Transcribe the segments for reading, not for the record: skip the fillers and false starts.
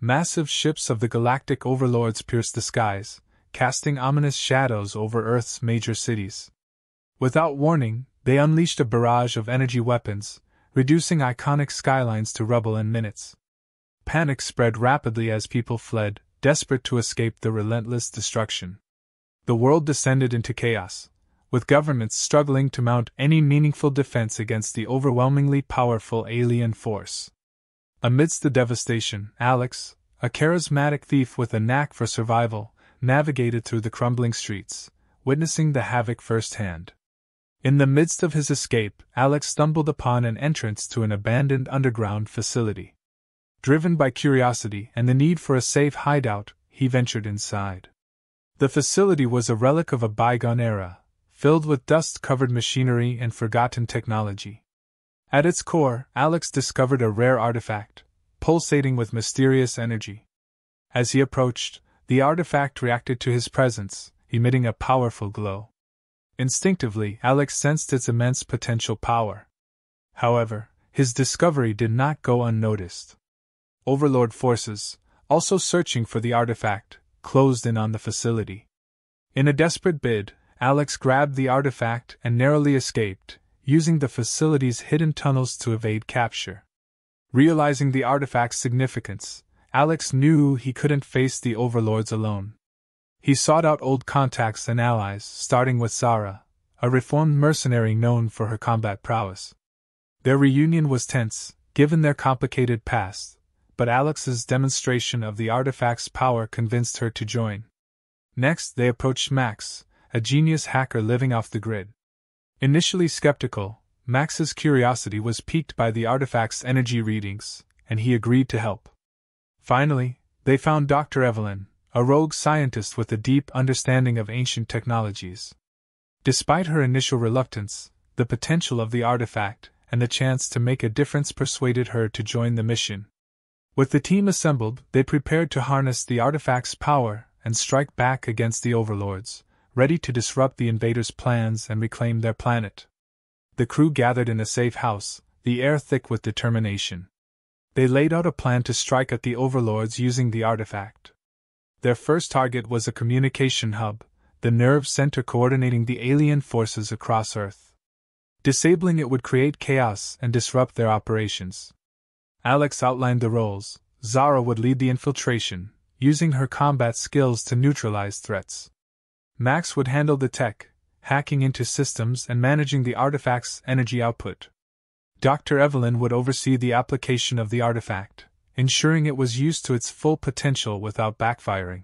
Massive ships of the Galactic Overlords pierced the skies, casting ominous shadows over Earth's major cities. Without warning, they unleashed a barrage of energy weapons, reducing iconic skylines to rubble in minutes. Panic spread rapidly as people fled, desperate to escape the relentless destruction. The world descended into chaos, with governments struggling to mount any meaningful defense against the overwhelmingly powerful alien force. Amidst the devastation, Alex, a charismatic thief with a knack for survival, navigated through the crumbling streets, witnessing the havoc firsthand. In the midst of his escape, Alex stumbled upon an entrance to an abandoned underground facility. Driven by curiosity and the need for a safe hideout, he ventured inside. The facility was a relic of a bygone era, filled with dust-covered machinery and forgotten technology. At its core, Alex discovered a rare artifact, pulsating with mysterious energy. As he approached, the artifact reacted to his presence, emitting a powerful glow. Instinctively, Alex sensed its immense potential power. However, his discovery did not go unnoticed. Overlord forces, also searching for the artifact, closed in on the facility. In a desperate bid, Alex grabbed the artifact and narrowly escaped, using the facility's hidden tunnels to evade capture. Realizing the artifact's significance, Alex knew he couldn't face the Overlords alone. He sought out old contacts and allies, starting with Zara, a reformed mercenary known for her combat prowess. Their reunion was tense, given their complicated past, but Alex's demonstration of the artifact's power convinced her to join. Next, they approached Max, a genius hacker living off the grid. Initially skeptical, Max's curiosity was piqued by the artifact's energy readings, and he agreed to help. Finally, they found Dr. Evelyn, a rogue scientist with a deep understanding of ancient technologies. Despite her initial reluctance, the potential of the artifact and the chance to make a difference persuaded her to join the mission. With the team assembled, they prepared to harness the artifact's power and strike back against the Overlords, ready to disrupt the invaders' plans and reclaim their planet. The crew gathered in a safe house, the air thick with determination. They laid out a plan to strike at the Overlords using the artifact. Their first target was a communication hub, the nerve center coordinating the alien forces across Earth. Disabling it would create chaos and disrupt their operations. Alex outlined the roles. Zara would lead the infiltration, using her combat skills to neutralize threats. Max would handle the tech, hacking into systems and managing the artifact's energy output. Dr. Evelyn would oversee the application of the artifact, ensuring it was used to its full potential without backfiring.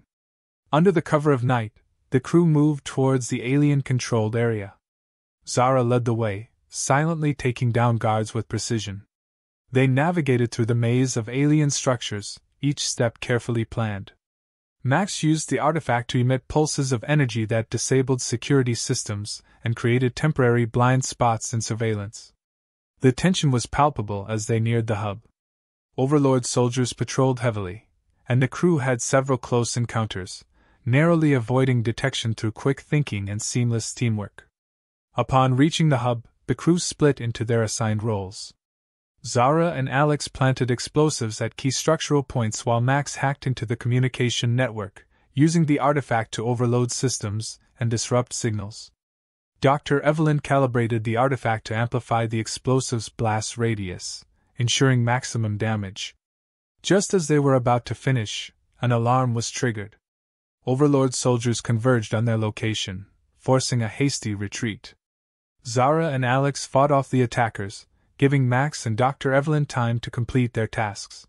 Under the cover of night, the crew moved towards the alien-controlled area. Zara led the way, silently taking down guards with precision. They navigated through the maze of alien structures, each step carefully planned. Max used the artifact to emit pulses of energy that disabled security systems and created temporary blind spots in surveillance. The tension was palpable as they neared the hub. Overlord soldiers patrolled heavily, and the crew had several close encounters, narrowly avoiding detection through quick thinking and seamless teamwork. Upon reaching the hub, the crew split into their assigned roles. Zara and Alex planted explosives at key structural points while Max hacked into the communication network, using the artifact to overload systems and disrupt signals. Dr. Evelyn calibrated the artifact to amplify the explosive's blast radius, ensuring maximum damage. Just as they were about to finish, an alarm was triggered. Overlord soldiers converged on their location, forcing a hasty retreat. Zara and Alex fought off the attackers, giving Max and Dr. Evelyn time to complete their tasks.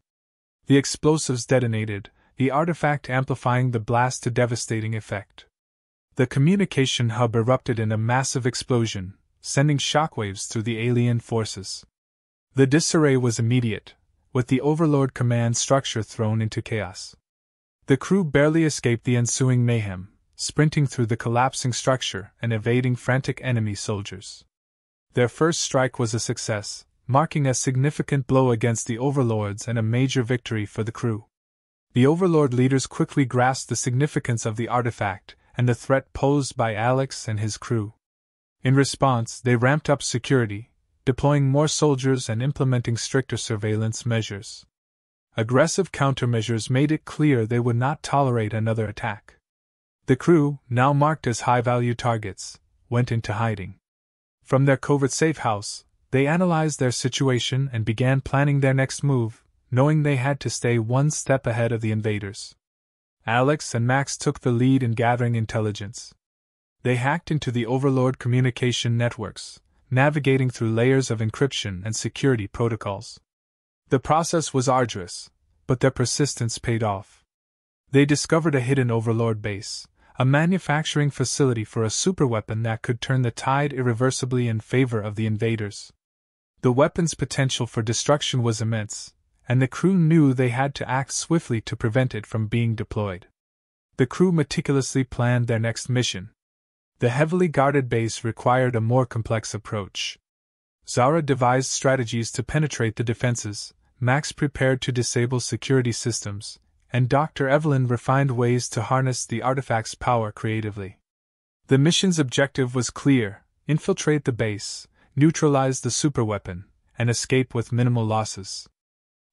The explosives detonated, the artifact amplifying the blast to devastating effect. The communication hub erupted in a massive explosion, sending shockwaves through the alien forces. The disarray was immediate, with the Overlord command structure thrown into chaos. The crew barely escaped the ensuing mayhem, sprinting through the collapsing structure and evading frantic enemy soldiers. Their first strike was a success, marking a significant blow against the Overlords and a major victory for the crew. The Overlord leaders quickly grasped the significance of the artifact and the threat posed by Alex and his crew. In response, they ramped up security, deploying more soldiers and implementing stricter surveillance measures. Aggressive countermeasures made it clear they would not tolerate another attack. The crew, now marked as high-value targets, went into hiding. From their covert safe house, they analyzed their situation and began planning their next move, knowing they had to stay one step ahead of the invaders. Alex and Max took the lead in gathering intelligence. They hacked into the Overlord communication networks, navigating through layers of encryption and security protocols. The process was arduous, but their persistence paid off. They discovered a hidden Overlord base, a manufacturing facility for a superweapon that could turn the tide irreversibly in favor of the invaders. The weapon's potential for destruction was immense, and the crew knew they had to act swiftly to prevent it from being deployed. The crew meticulously planned their next mission. The heavily guarded base required a more complex approach. Zara devised strategies to penetrate the defenses, Max prepared to disable security systems, and Dr. Evelyn refined ways to harness the artifact's power creatively. The mission's objective was clear: infiltrate the base, neutralize the superweapon, and escape with minimal losses.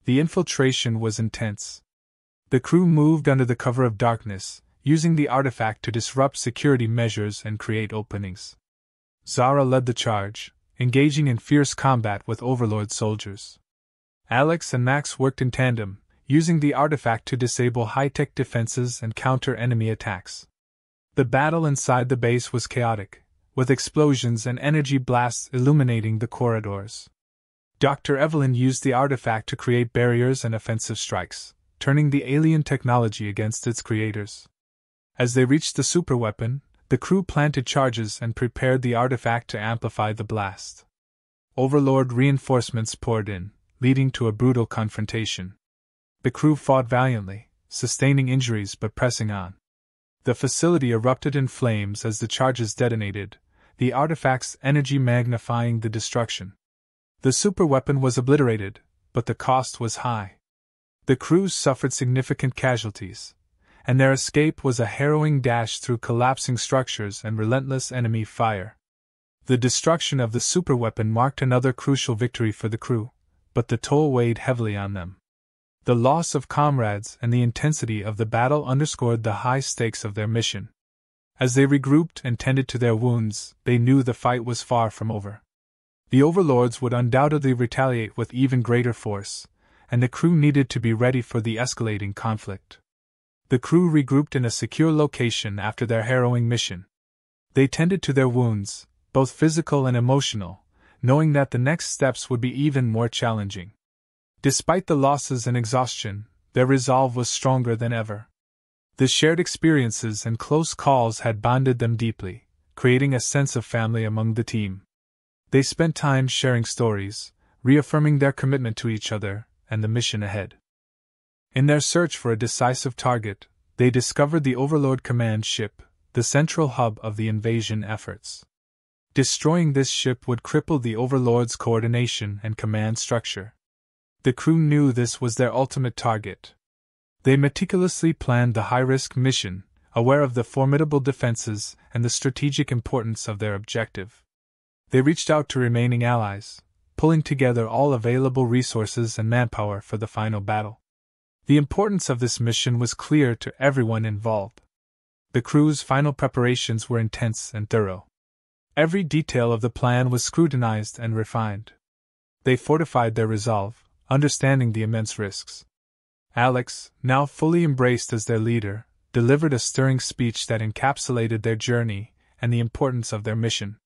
The infiltration was intense. The crew moved under the cover of darkness, using the artifact to disrupt security measures and create openings. Zara led the charge, engaging in fierce combat with Overlord soldiers. Alex and Max worked in tandem, using the artifact to disable high-tech defenses and counter enemy attacks. The battle inside the base was chaotic, with explosions and energy blasts illuminating the corridors. Dr. Evelyn used the artifact to create barriers and offensive strikes, turning the alien technology against its creators. As they reached the superweapon, the crew planted charges and prepared the artifact to amplify the blast. Overlord reinforcements poured in, leading to a brutal confrontation. The crew fought valiantly, sustaining injuries but pressing on. The facility erupted in flames as the charges detonated, the artifact's energy magnifying the destruction. The superweapon was obliterated, but the cost was high. The crews suffered significant casualties, and their escape was a harrowing dash through collapsing structures and relentless enemy fire. The destruction of the superweapon marked another crucial victory for the crew, but the toll weighed heavily on them. The loss of comrades and the intensity of the battle underscored the high stakes of their mission. As they regrouped and tended to their wounds, they knew the fight was far from over. The Overlords would undoubtedly retaliate with even greater force, and the crew needed to be ready for the escalating conflict. The crew regrouped in a secure location after their harrowing mission. They tended to their wounds, both physical and emotional, knowing that the next steps would be even more challenging. Despite the losses and exhaustion, their resolve was stronger than ever. The shared experiences and close calls had bonded them deeply, creating a sense of family among the team. They spent time sharing stories, reaffirming their commitment to each other and the mission ahead. In their search for a decisive target, they discovered the Overlord command ship, the central hub of the invasion efforts. Destroying this ship would cripple the Overlord's coordination and command structure. The crew knew this was their ultimate target. They meticulously planned the high-risk mission, aware of the formidable defenses and the strategic importance of their objective. They reached out to remaining allies, pulling together all available resources and manpower for the final battle. The importance of this mission was clear to everyone involved. The crew's final preparations were intense and thorough. Every detail of the plan was scrutinized and refined. They fortified their resolve, understanding the immense risks. Alex, now fully embraced as their leader, delivered a stirring speech that encapsulated their journey and the importance of their mission.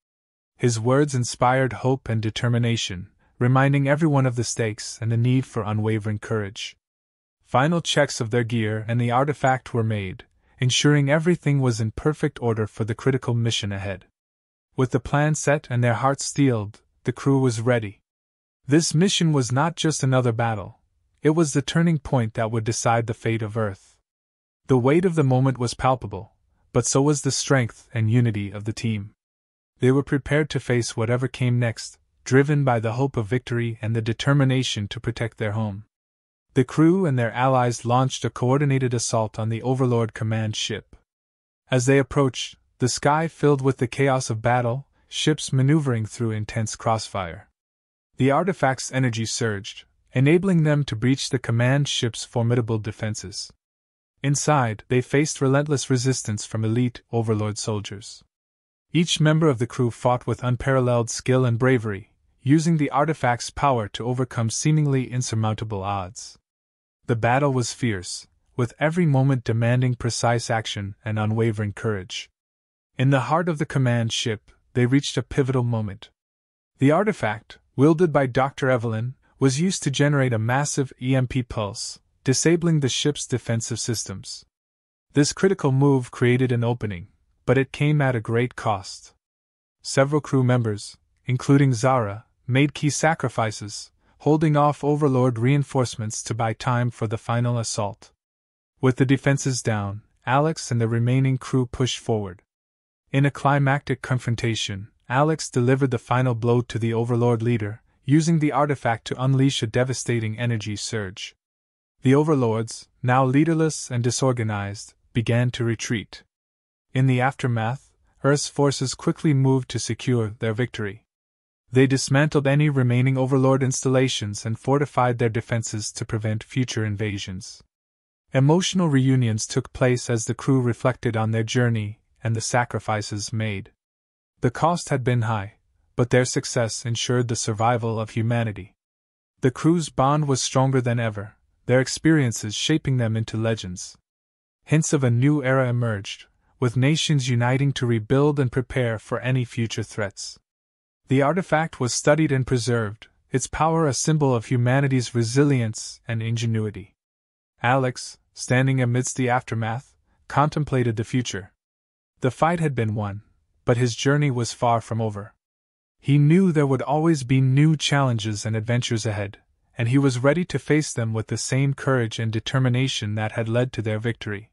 His words inspired hope and determination, reminding everyone of the stakes and the need for unwavering courage. Final checks of their gear and the artifact were made, ensuring everything was in perfect order for the critical mission ahead. With the plan set and their hearts steeled, the crew was ready. This mission was not just another battle, it was the turning point that would decide the fate of Earth. The weight of the moment was palpable, but so was the strength and unity of the team. They were prepared to face whatever came next, driven by the hope of victory and the determination to protect their home. The crew and their allies launched a coordinated assault on the Overlord command ship. As they approached, the sky filled with the chaos of battle, ships maneuvering through intense crossfire. The artifact's energy surged, enabling them to breach the command ship's formidable defenses. Inside, they faced relentless resistance from elite Overlord soldiers. Each member of the crew fought with unparalleled skill and bravery, using the artifact's power to overcome seemingly insurmountable odds. The battle was fierce, with every moment demanding precise action and unwavering courage. In the heart of the command ship, they reached a pivotal moment. The artifact, wielded by Dr. Evelyn, was used to generate a massive EMP pulse, disabling the ship's defensive systems. This critical move created an opening, but it came at a great cost. Several crew members, including Zara, made key sacrifices, holding off Overlord reinforcements to buy time for the final assault. With the defenses down, Alex and the remaining crew pushed forward. In a climactic confrontation, Alex delivered the final blow to the Overlord leader, using the artifact to unleash a devastating energy surge. The Overlords, now leaderless and disorganized, began to retreat. In the aftermath, Earth's forces quickly moved to secure their victory. They dismantled any remaining Overlord installations and fortified their defenses to prevent future invasions. Emotional reunions took place as the crew reflected on their journey and the sacrifices made. The cost had been high, but their success ensured the survival of humanity. The crew's bond was stronger than ever, their experiences shaping them into legends. Hints of a new era emerged, with nations uniting to rebuild and prepare for any future threats. The artifact was studied and preserved, its power a symbol of humanity's resilience and ingenuity. Alex, standing amidst the aftermath, contemplated the future. The fight had been won, but his journey was far from over. He knew there would always be new challenges and adventures ahead, and he was ready to face them with the same courage and determination that had led to their victory.